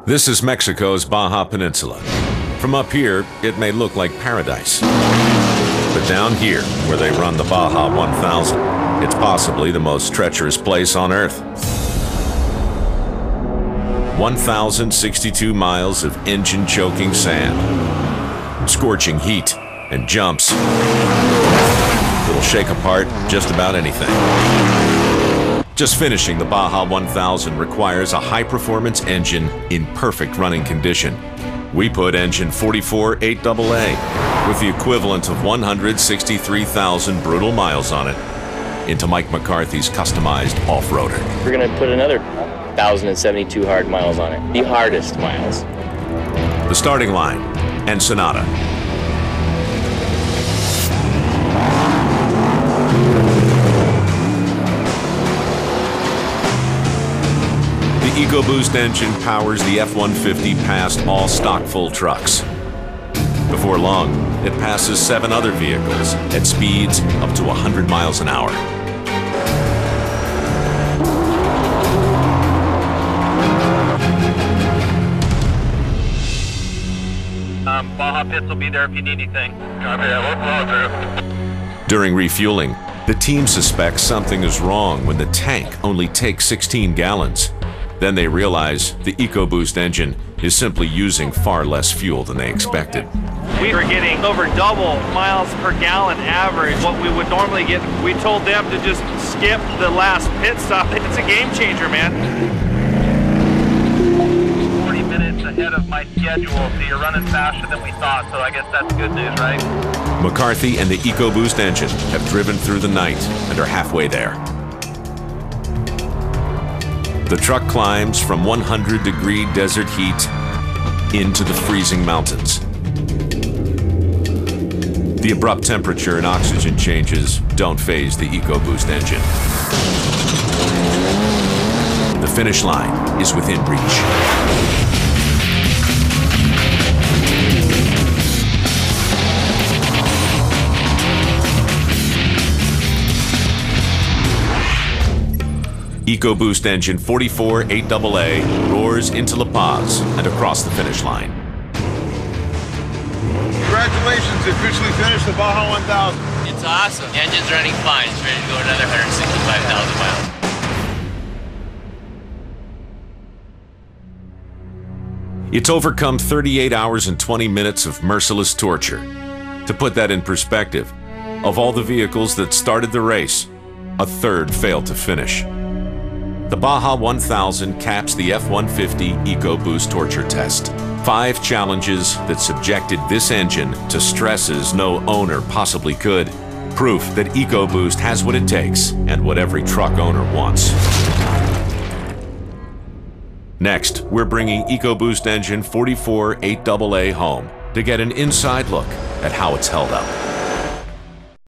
This is Mexico's Baja Peninsula. From up here, it may look like paradise. But down here, where they run the Baja 1000, it's possibly the most treacherous place on Earth. 1,062 miles of engine-choking sand, scorching heat, and jumps that'll shake apart just about anything. Just finishing the Baja 1000 requires a high-performance engine in perfect running condition. We put engine 44 8AA with the equivalent of 163,000 brutal miles on it into Mike McCarthy's customized off-roader. We're going to put another 1,072 hard miles on it, the hardest miles. The starting line, Ensenada. The EcoBoost engine powers the F-150 past all stock full trucks. Before long, it passes 7 other vehicles at speeds up to 100 miles an hour. Baja Pits will be there if you need anything. During refueling, the team suspects something is wrong when the tank only takes 16 gallons. Then they realize the EcoBoost engine is simply using far less fuel than they expected. We were getting over double miles per gallon average what we would normally get. We told them to just skip the last pit stop. It's a game changer, man. 40 minutes ahead of my schedule, so you're running faster than we thought, so I guess that's good news, right? McCarthy and the EcoBoost engine have driven through the night and are halfway there. The truck climbs from 100-degree desert heat into the freezing mountains. The abrupt temperature and oxygen changes don't faze the EcoBoost engine. The finish line is within reach. EcoBoost engine 44 8AA roars into La Paz and across the finish line. Congratulations, you officially finished the Baja 1000. It's awesome. The engine's running fine. It's ready to go another 165,000 miles. It's overcome 38 hours and 20 minutes of merciless torture. To put that in perspective, of all the vehicles that started the race, a third failed to finish. The Baja 1000 caps the F-150 EcoBoost torture test. 5 challenges that subjected this engine to stresses no owner possibly could. Proof that EcoBoost has what it takes and what every truck owner wants. Next, we're bringing EcoBoost engine 44 8AA home to get an inside look at how it's held up.